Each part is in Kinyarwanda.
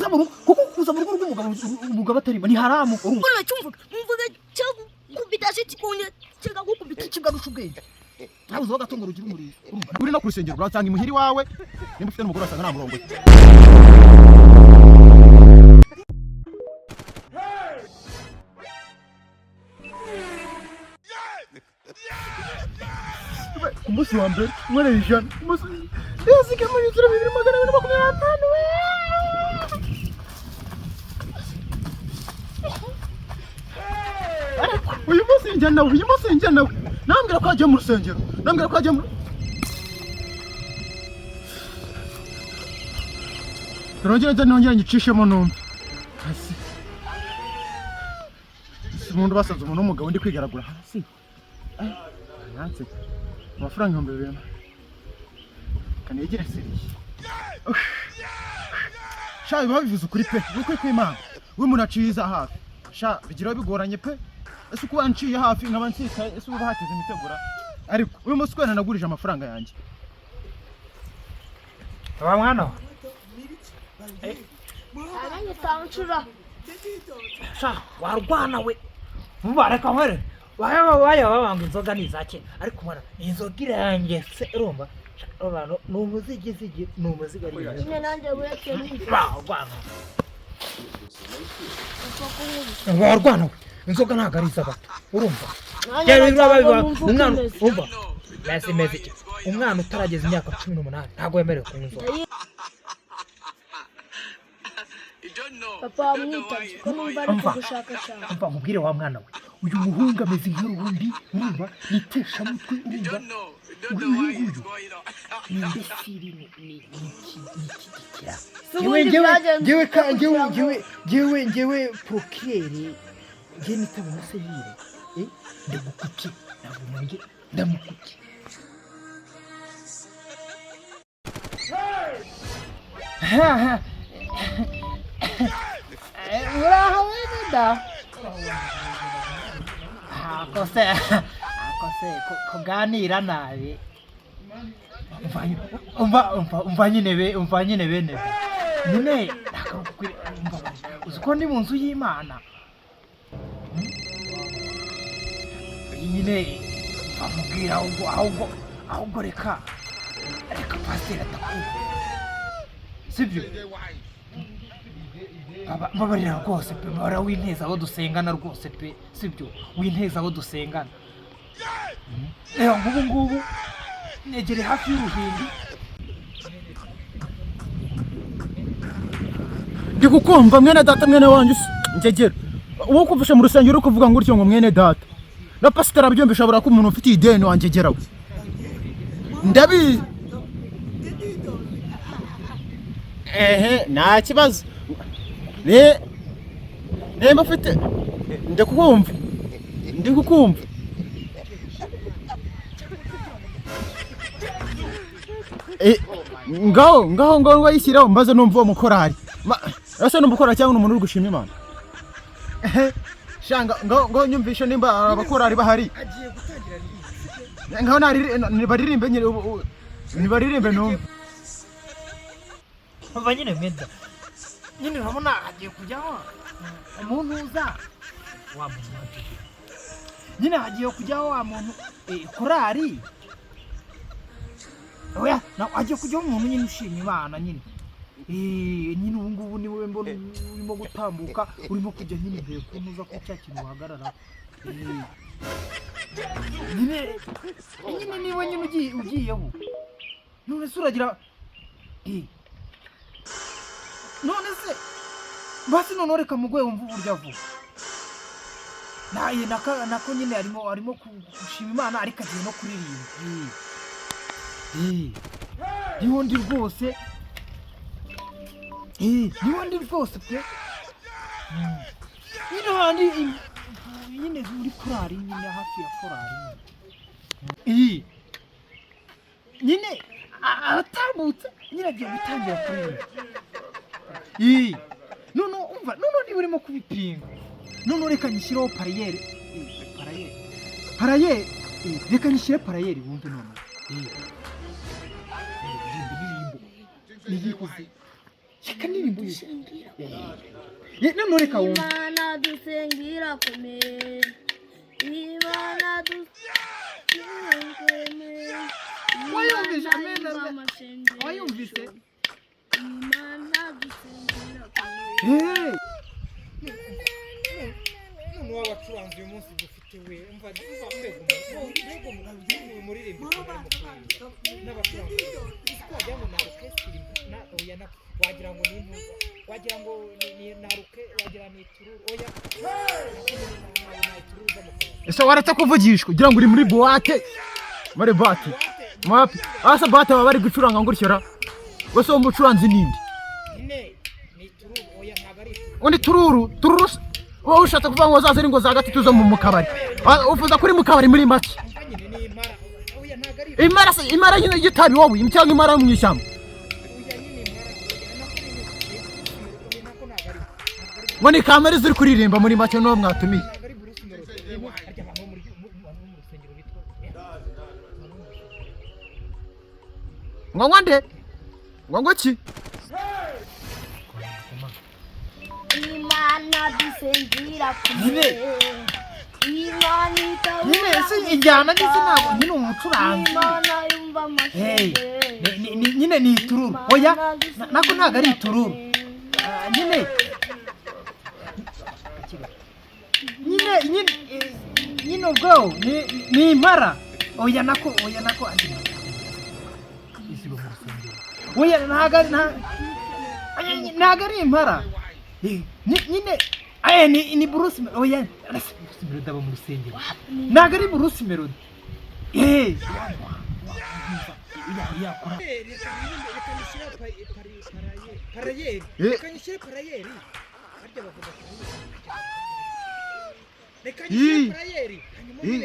kuko kuza mu rugo rw'umugabo atarimo ni haramu urumva cyumvuga mvuga cyo kubidashe kikunye cyega gukubita ikigarusha ubwenge nawe uzo gatongo rugira umurizo uri no ku rusengero urasanga imuhiri wawe nimba ufite n'umugore wasanga nta murongo umunsi wa mbere mwereye ijana umunsi yasiga muri 2250 we uyu munsi njyana nambwira ko agiye mu rusengero nongera nyicishemo numva hasi umuntu basanze umuntu w'umugabo ndi kwigaragura hasi nanse amafaranga 200 kanegera seriye sha bivuze ukuri pe ukuri kw'Imana we munaciza hafi sha bigira bigoranye pe ese uko wanciye hafi nkaba nsika ese uba hateze imitegura ariko uyu munsi kwena nagurije amafaranga yanjye wa mwana abanye tancura sha warwana we mubareka mwere waya babanga inzoga nizake ariko mwana inzoga irangiye se urumva abantu numuzigi ari nyine nanjye bureke ni warwana inzoga ntago ari iz'abato urumva rero umwana umva basi meze umwana utarageza imyaka 18 ntago yemerewe kunywa inzoga papa mwitaje ko numva ari gushaka cyane umva mubwire wa mwana we uyu muhunga ameze nk'urundi urumva nitesha mutwe urumva uyu ngewe procureur nge nitaba musenyire ndagukuki nabunye ndamukuki uraho wenda akose kuganira nabi umva nyine bene nyine uko ndi mu nzu y'Imana nyine bamubwira ahubwo reka pasiteri atakumva sibyo babarira rwose pe bara winteza aho dusengana rwose pe sibyo winteza aho dusengana rero ngubu negere hafi y'uruhimbi ndikukumva mwene data mwene wanjye njegera uwo kuvusha mu rusengero uri kuvuga ngo uryo ngo mwene data na pasiteri abyumvisha abura ko umuntu ufite ideni wanjegerawe ndabizi nta kibazo nemba ufite ndakukumva ngaho wayishyiraho mbaze numva uwo mukorari ese n'umukorari cyangwa umuntu uri gushima Imana shanga ngaho nyumvisha nimba abakorari bahari ngaho nibaririmbe numva umva nyine meda nyine urabona hagiye kujyaho umuntu uza wa muntu nyine hagiye kujyaho wa muntu korari oya hagiye kujyaho umuntu nyine ushima Imana nyine nyine ubu ngubu niwe mbona urimo gutambuka urimo kujya nyine imbere kunuza ko cya kintu uhagarara nyine niwe nyine ugiyeho none se uragira none se basi none reka mugwe wumva uburyo avuga naye nako nyine arimo gushima Imana ariko agiye no kuririmba nihondi rwose pe nyine handi nyine muri korari nyine hafi ya korari nyine aratambutse nyine agiye gutangira kuririmba none umva none niba urimo kubipinga none reka nyishyireho parayeri reka nyishyire parayeri wumve none shaka ndirimbo dusengera none kawumva Imana dusengera komeye Imana dusengera komeye wayumvise amena wayumvise Imana dusengera komeye none wabacuranze uyu munsi dufite we umva mbego muririmbo n'abacuranzi twajya ngo narukesitiri na oya na wagira ngo ni wagira ngo ni naruke wagira ni tururu oya ese waretse kuvugishwa kugira ngo uri muri boate muri boate mapi asa boate baba bari gucuranga ngurushyora bose wo mucuranzi nindi ni tururu oya ntagari undi tururu wowe ushatse kuvuga ngo zaze ngo za gatatu zo mu kabari uvuza kuri mu kabari muri make imara nyine igitabi wowe cyangwa imara mu ishyamba ngo ni kamera ziri kuririmba muri make no mwatumiye ngo nde ngo ki Imana dusengera komeye Imana nyine si injyana n'izinabo nyine umucuranzi Imana yumva amasengero nyine ni itururu oya nako ntago ari itururu nyine ubwo ni impara oya nako isibo mu rusengero oya ntago ari impara nyine ni Bruce oya Bruce Melody aba mu rusengero ntago ari Bruce Melody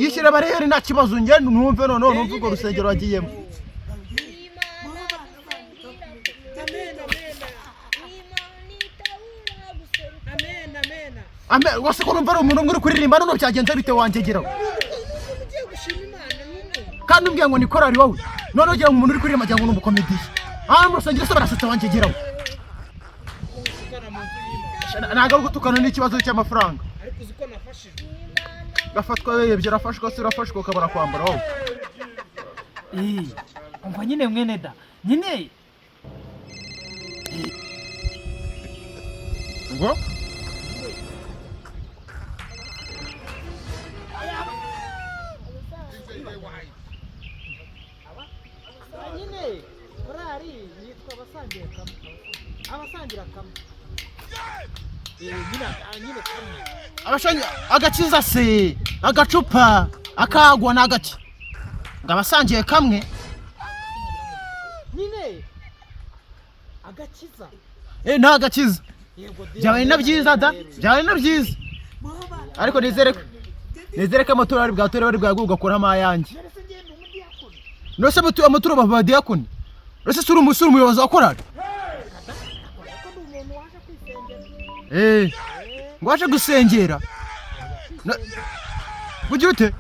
yishyira bariyeri nta kibazo njye numve none numve urwo rusengero wagiyemo amen wase ko numva ari umuntu umwe uri kuririmba none byagenze bite wangegeraho kandi umbwiye ngo ni korari wowe none ugira ngo umuntu uri kuririmba cyangwa ni umukomediye mu rusengero se barasetse wangegeraho ntabwo ari gutukana n'ikibazo cy'amafaranga ariko uzi ko nafashije gafatwa yebye arafashwa se urafashwa ukabara kwambara wowe umva nyine mwene da nyine ngo nyine korari yitwa abasangira kamwe nyine abashanya agakiza se agacupa akagwa nagaki ngabasangiye kamwe nyine agakiza nagakiza byabaye nabyiza da byabaye nabyiza ariko nizere ko amatora ari bwatora bari bwagurwa kurama ayanjye nose amatora baba diakoni nose suri umuyobozi wa korari ngo waje gusengera bugira ute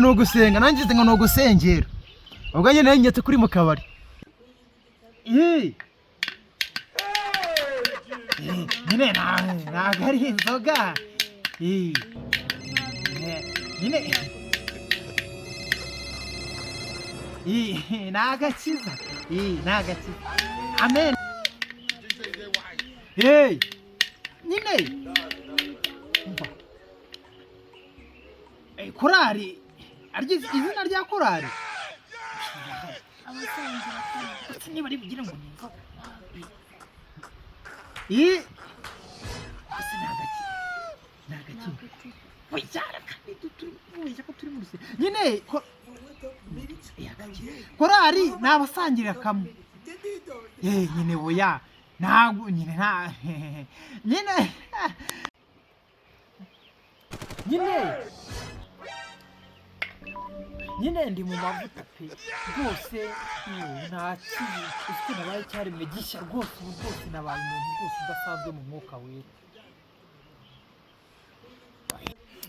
ni ugusenga nanjye ngo ni ugusengera ubwo nyine nyetse kuri mu kabari nyine ntabwo ari inzoga nyine ni agakiza amen nyine korari izina rya korari abasangira niba ari bugira ngo ni inzoga ese nagaki wajyara kandi tuwiye ko turi mu rusengero nyine korari ni abasangirira kamwe nyine boya ntabwo nyine nyine ndi mu mavuta pe rwose nta kibi uko nabaye cyaremwe gishya rwose ubu rwose nabaye umuntu rwose udasanzwe mu mwuka wera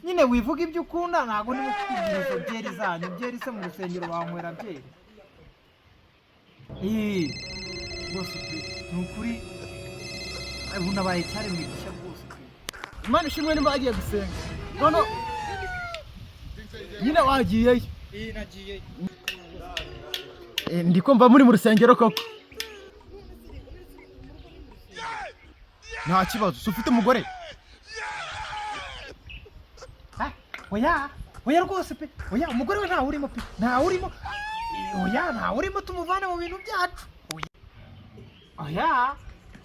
nyine wivuga ibyo ukunda ntabwo niba ukubwira izo byeri zanyu byeri se mu rusengero banywera byeri rwose pe nukuri ubu nabaye cyari mu gishya rwose Imana ishimwe nimba agiye gusenga none nyine wagiyeyo nagiye ndi kumva muri mu rusengero koko nta kibazo ufite umugore oya rwose pe oya umugore we ntawe urimo pe ntawe urimo tumuvane mu bintu byacu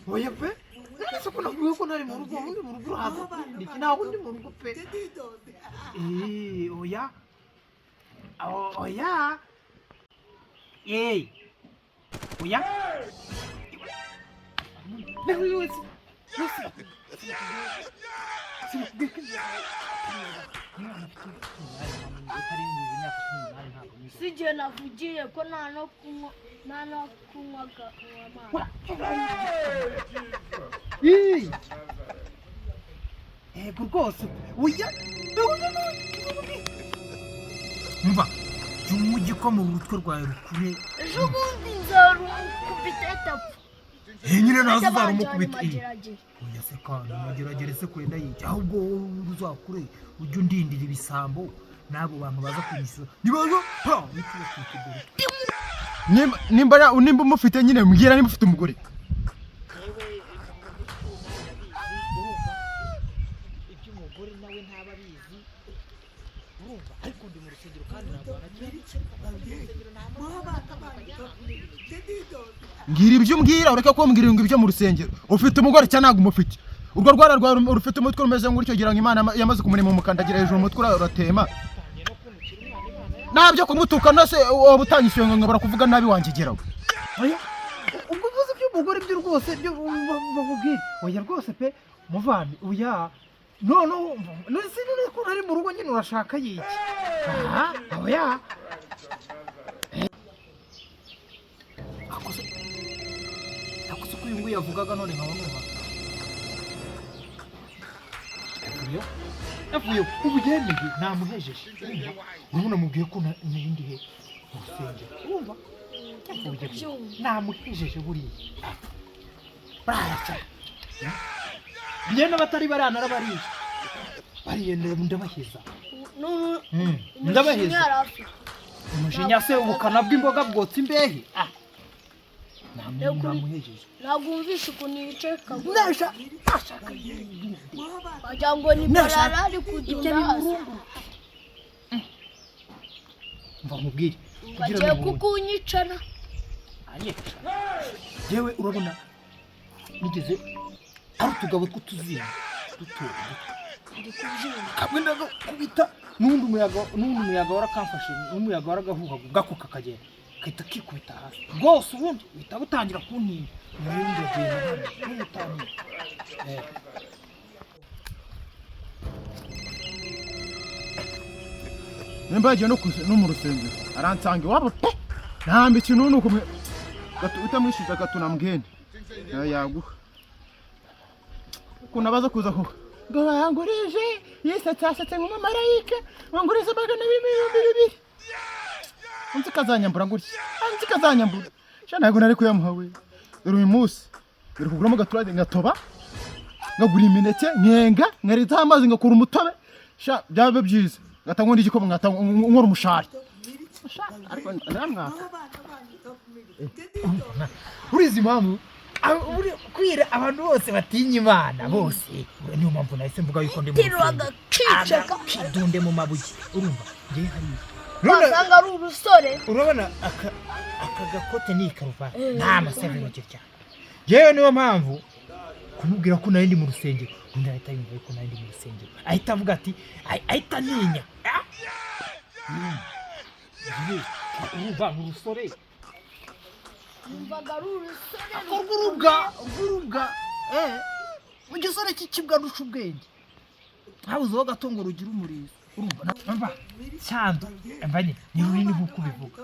oya pe ese ko navuye ko ntari mu rugo undi mu rugo urahaza iki ntawe undi mu rugo pe oya oya sije navugiye ko nta no kunywaga yego rwose oya mva jumujye ko mu butwe rwawe rukure ejo bundi nzarumukubita etapu nyine nazo zarumukubita oya se kandi mageragere se kwenda yica ahubwo uzakure ujye undindira ibisambo n'abo bantu baza kunyishyura nibazo nimba umufite nyine mbwira nimba ufite umugore iby'umugore nawe ntaba abizi urumva ariko ndi mu rusengero kandi ntabwo mbwira ibyo umbwira ureka kumbwira ngo ibyo mu rusengero ufite umugore cyangwa ntabwo umufite urwo rwara rwawe rufite umutwe rumeze nk'uricyo gira ngo Imana yamaze kumurema umukandagira hejuru umutwe uratema nabyo kumutuka nose waba utanyishyuye ngo barakuvuga nabi wangigeraho ubwo uvuze iby'umugore byo rwose byo bamubwira oya rwose pe muvandi oya none sinone ko ntari mu rugo nyine urashaka yiki oya akoze ko uyu nguyu yavugaga none nkaba numva yavuye ubugendege namuhejeje urabona mubwiye ko n'ibindi he urusengero urumva namuhejeje buriya baraca njye n'abatari barana arabariye bariyendera ndabahiza ndabahiza umujinya se ubukana bw'imboga bwotsa imbehe namuhejeje ntabwo wumvishe ukuntu yicaye kagura wagira ngo ni barara ari kudunda hasi mva mubwire bagiye kukunyicara yewe urabona nigeze ari utugabo tw'utuzinga dutoya kamwe ndagakubita n'undi umuyaga warakamfashe n'umuyaga waragahuha gako kakagenda kahita kikubita hasi rwose ubundi uhita butangira kuntinda ubundi agenda n'umutanira nimba yagiye no mu rusengero aransanga iwabo pe ntambe ikintu nuko utamwishyuza agatunamugende yaguha ukuntu abaza kuza aho ngo bangurije yisatse nk'umumarayika banguriza 200,000 unzi kazanyambura gutya anzi kazanyambura sha ntabwo nari kuyamuha we dore uyu munsi biri kuguramo gaturade ngatoba ngagura imineke nkenga nkarita amazi ngakura umutobe sha byabe byiza ngatangwa n'igikoma nkora umushari ariko ndamwaka urizi mamu kwira abantu bose batinya Imana bose niyo mpamvu nahise mvuga yuko ndi mu kidunde mu mabuye urumva ngiye hariya wasanga ari urusore urabona aka gakote ni karuvati nta masevero cyane yewe niyo mpamvu kumubwira ko nari ndi mu rusengero undi ahita yumva ko nari ndi mu rusengero ahita avuga ati ahita ninya urumva mu rusore umvaga ari urusore urubwa mu gisore cy'ikibwa rusha ubwenge habuzeho gato ngo rugira umurizo urumva cyando mbanye ni runini nk'uko ubivuga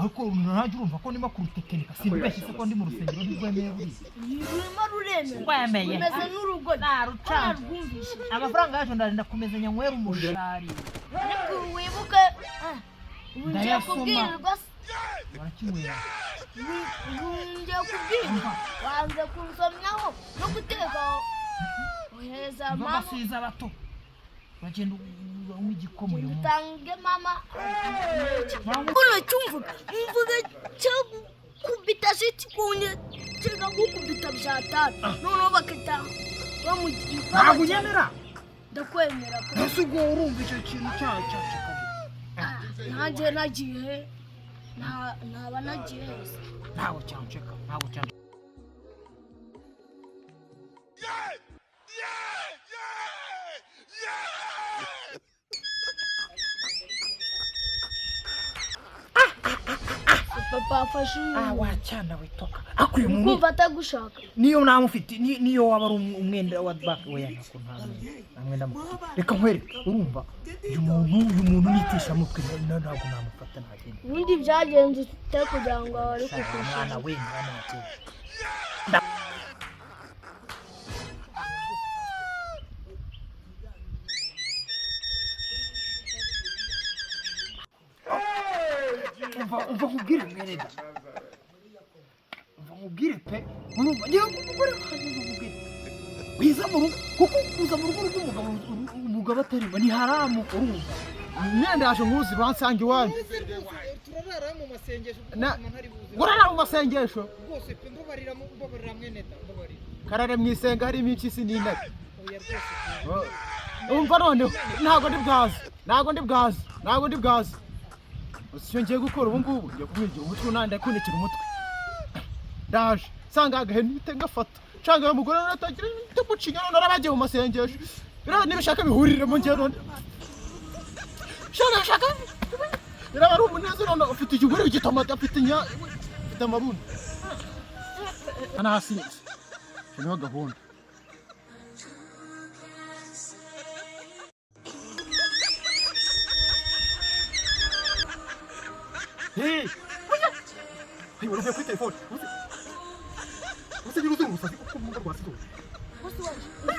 ariko ntajya urumva ko ndimo kurutekinika simbeshye ko ndi mu rusengero ntirwemeye buriya rurimo ruremeye rwemeye rumeze n'urugo narucanje amafaranga yacu ndarinda kumezanya nywera umushari ariko wibuke ngiye kubwirwa Barakinywera. Njya kubwira wanze kunsomyaho no guteka ohereza Inzoga mama siza bato. Bagenda unywa igikoma uyu munsi. tange mama kuno cyumvuga mvuga cyo kubita shiti kunye cyega gukubita byatatu none bakita bamugira Ntabwo unyemera. ndakwemera Ese ubwo urumva icyo kintu cyacu nanjye nagiye ntaba nagiye ntabwo cyansheka ntabwo cyansheka. papa afashe Wacyana witoka akwiye umuntu kumva atagushaka niyo namufite niyo waba ari umwenda wa back we yanako ntamwe ndamufite. Reka nkwereke urumva uyu muntu nitisha mutwe ntabwo namufata ntagenda. ubundi byagenze ute kugira ngo ari kukusha Mwana we mwana wate. Umva nkubwire mwereda. Umva nkubwire pe. Urumva niyo umugore wanjye nkubwire. Wiza mu rugo kuko kuza mu rugo umugabo atarimo ni haramu urumva. Mwenda yaje nkuzi bansange iwanyu. Turarara mu masengesho Urara mu masengesho. rwose pe mbabarira mweneda mbabarira. Karare mwisenga harimo impyisi n'intebe. Oya rwose. Umva noneho ntago ndi bwazi. Icyo ngiye gukora ubu ngubu ngiye kumwigira umutwe unanda kunikira umutwe. Ndaje sanga agahene bite ngafata. Canga umugore natagira tubucinya none arabagiye mu masengesho. Bira nibishaka bihurire mu ngiye none. Shaka. Bira bari umunezero none ufite igihuri gitomata afite amabuno. Ana hasi. Niho gahunda. Hey! Hey, unavuye kuri telefone. Usigira umusatsi kuko umugabo wasigaye. Watu wapuye